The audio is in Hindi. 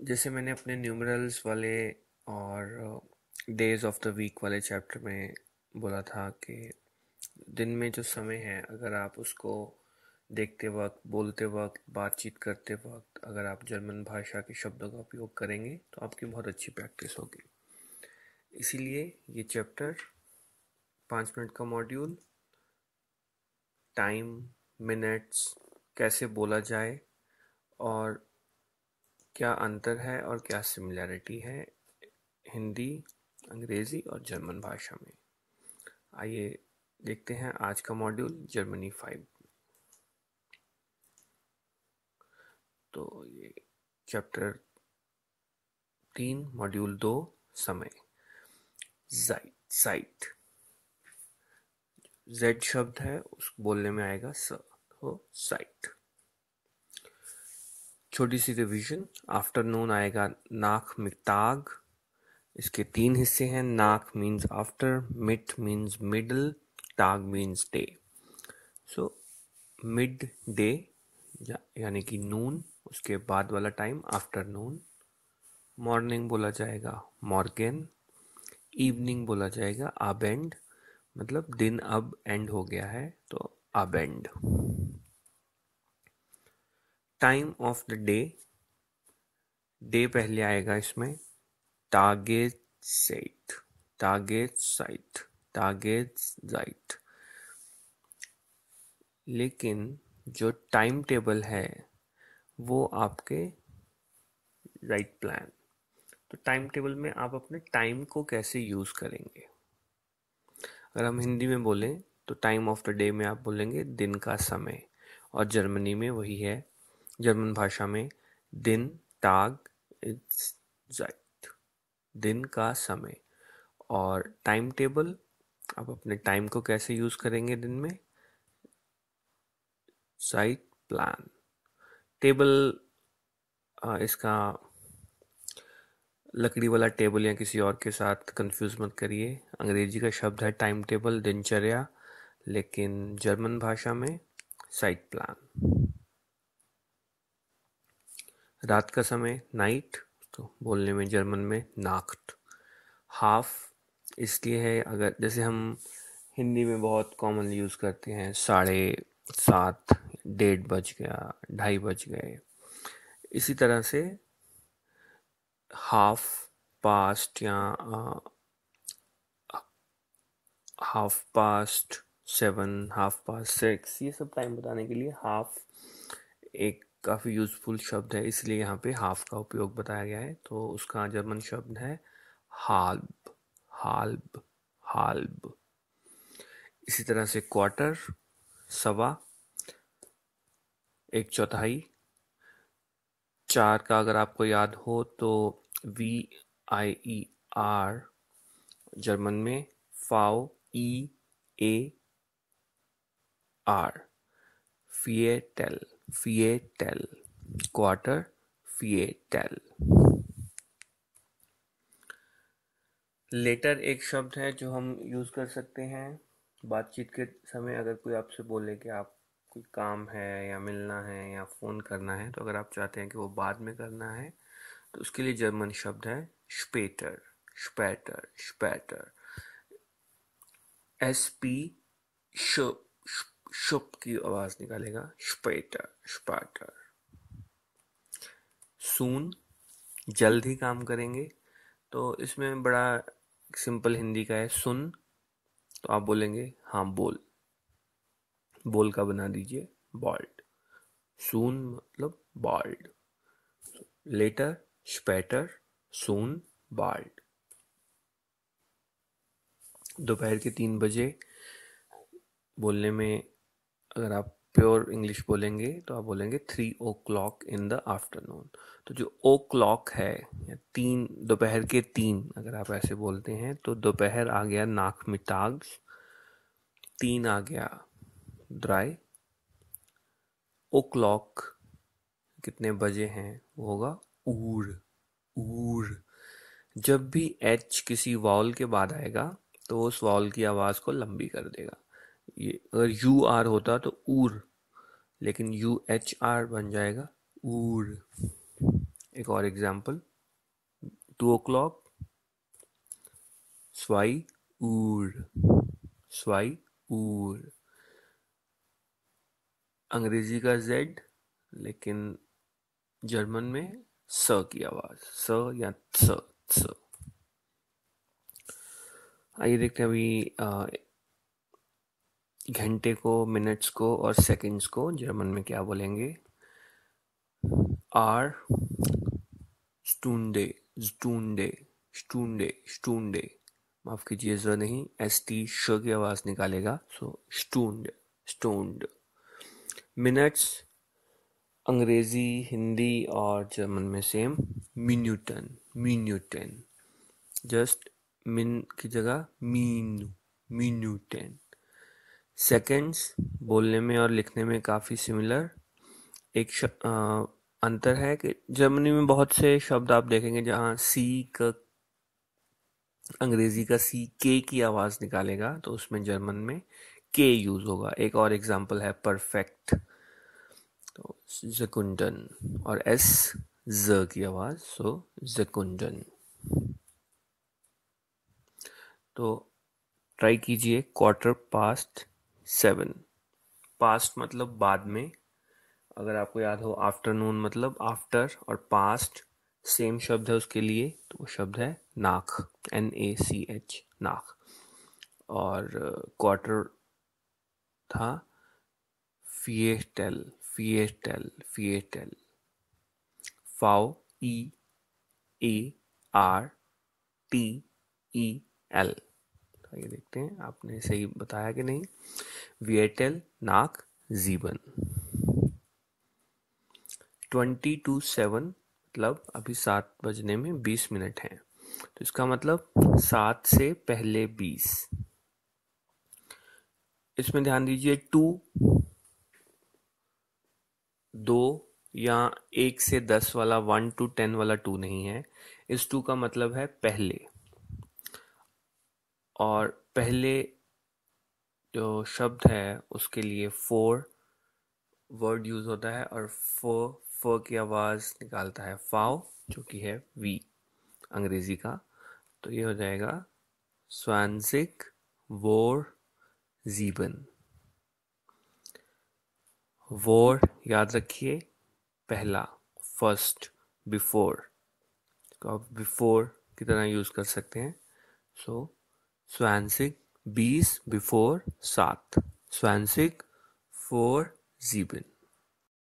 जैसे मैंने अपने न्यूमरल्स वाले और डेज ऑफ द वीक वाले चैप्टर में बोला था कि दिन में जो समय है, अगर आप उसको देखते वक्त, बोलते वक्त, बातचीत करते वक्त अगर आप जर्मन भाषा के शब्दों का उपयोग करेंगे तो आपकी बहुत अच्छी प्रैक्टिस होगी। इसीलिए ये चैप्टर 5 मिनट का मॉड्यूल, टाइम, मिनट्स, कैसे बोला जाए और क्या अंतर है और क्या सिमिलैरिटी है हिंदी, अंग्रेज़ी और जर्मन भाषा में। आइए देखते हैं आज का मॉड्यूल जर्मनी 5। तो ये चैप्टर 3 मॉड्यूल 2, समय। जाइट साइट, जेड शब्द है, उस बोलने में आएगा स, हो साइट। छोटी सी रिवीजन, आफ्टरनून आएगा नाक मिताग। इसके 3 हिस्से हैं। नाक मीन्स आफ्टर, मिट मीन्स मिडल, ताग means day. So mid day यानी कि नून, उसके बाद वाला टाइम आफ्टरनून। मॉर्निंग बोला जाएगा मॉर्गेन। इवनिंग बोला जाएगा आबेंड, मतलब दिन अब एंड हो गया है तो आबेंड। Time of the day, day पहले आएगा इसमें target set, target site, target site. लेकिन जो टाइम टेबल है वो आपके राइट प्लान। तो टाइम टेबल में आप अपने टाइम को कैसे यूज़ करेंगे। अगर हम हिंदी में बोलें तो टाइम ऑफ द डे में आप बोलेंगे दिन का समय, और जर्मनी में वही है, जर्मन भाषा में दिन, टाग इट्स जाइट, दिन का समय। और टाइम टेबल, आप अपने टाइम को कैसे यूज़ करेंगे दिन में, साइट प्लान। टेबल, इसका लकड़ी वाला टेबल या किसी और के साथ कंफ्यूज मत करिए। अंग्रेजी का शब्द है टाइम टेबल, दिनचर्या, लेकिन जर्मन भाषा में साइट प्लान। रात का समय नाइट, तो बोलने में जर्मन में नाख्ट। हाफ इसलिए है, अगर जैसे हम हिंदी में बहुत कॉमनली यूज़ करते हैं 7:30, 1:30 बज गया, 2:30 बज गए, इसी तरह से हाफ पास्ट या हाफ पास्ट 7, हाफ पास्ट 6, ये सब टाइम बताने के लिए हाफ एक काफ़ी यूज़फुल शब्द है, इसलिए यहाँ पे हाफ का उपयोग बताया गया है। तो उसका जर्मन शब्द है हाल्ब, हाल्ब, हाल्ब। इसी तरह से क्वार्टर, सवा, एक चौथाई। चार का अगर आपको याद हो तो VIER, जर्मन में फाउ, EAR, फिएटेल, फिएटेल, क्वार्टर, फिएटेल। लेटर एक शब्द है जो हम यूज़ कर सकते हैं बातचीत के समय। अगर कोई आपसे बोले कि आप कोई काम है या मिलना है या फ़ोन करना है, तो अगर आप चाहते हैं कि वो बाद में करना है तो उसके लिए जर्मन शब्द है स्पेटर, स्पैटर, स्पैटर। SP शुप की आवाज़ निकालेगा, स्पेटर, स्पैटर। सून, जल्द ही काम करेंगे, तो इसमें बड़ा सिंपल हिंदी का है सुन, तो आप बोलेंगे हाँ बोल, बोल का बना दीजिए बॉल्ड, सून मतलब बॉल्ड। लेटर, स्पेटर, सून, बॉल्ड। दोपहर के 3 बजे बोलने में, अगर आप प्योर इंग्लिश बोलेंगे तो आप बोलेंगे 3 o'clock इन द आफ्टरनून। तो जो ओ क्लॉक है, या 3, दोपहर के 3, अगर आप ऐसे बोलते हैं तो दोपहर आ गया नाक मिताग्स, 3 आ गया ड्राई, ओ क्लॉक कितने बजे हैं वो होगा ऊर, ऊर। जब भी एच किसी वावल के बाद आएगा तो वो उस वावल की आवाज़ को लंबी कर देगा। ये अगर यू आर होता तो ऊर, लेकिन UHR बन जाएगा ऊर। एक और एग्जाम्पल, 2 o'clock, स्वाई ऊर, स्वाई ऊर। अंग्रेजी का जेड, लेकिन जर्मन में स की आवाज, स या स, स। आइए देखते हैं अभी घंटे को, मिनट्स को और सेकंड्स को जर्मन में क्या बोलेंगे। आर, स्टूंडे, स्टूंडे, स्टूंडे, स्टूंडे। माफ कीजिए, ज नहीं, एस टी श की आवाज निकालेगा, सो स्टूंड, स्टूंड। मिनट्स अंग्रेजी, हिंदी और जर्मन में सेम, मिन्यूटन, मिन्यूटन। जस्ट मिन की जगह मीन, मिन्यूटन। सेकंड्स बोलने में और लिखने में काफ़ी सिमिलर। एक अंतर है कि जर्मनी में बहुत से शब्द आप देखेंगे जहाँ सी का, अंग्रेजी का सी के की आवाज़ निकालेगा, तो उसमें जर्मन में के यूज़ होगा। एक और एग्जांपल है परफेक्ट, तो ज़कुंडन, और एस ज की आवाज़, सो ज़कुंडन। तो ट्राई कीजिए, 7:15। पास्ट मतलब बाद में, अगर आपको याद हो आफ्टरनून मतलब आफ्टर, और पास्ट सेम शब्द है उसके लिए, तो वो शब्द है नाख, NACH, नाख। और क्वार्टर था फिएटेल, फिएटेल, फिएटेल। फाओ, EARTEL। तो ये देखते हैं आपने सही बताया कि नहीं। विएटेल, नाक, जीबन। 7:20 मतलब अभी 7 बजने में 20 मिनट हैं, तो इसका मतलब 7 से पहले 20। इसमें ध्यान दीजिए, 2 या 1 से 10 वाला, 1 to 10 वाला 2 नहीं है। इस 2 का मतलब है पहले, और पहले जो शब्द है उसके लिए 4 वर्ड यूज होता है, और फ की आवाज निकालता है फाओ, जो कि है वी अंग्रेजी का। तो ये हो जाएगा स्वानसिक वोर जीबन। वोर याद रखिए, पहला, फर्स्ट, बिफोर। तो आप बिफोर की तरह यूज कर सकते हैं। सो स्वानसिक 20 बिफोर 7, स्वानसिक 4 जीबन।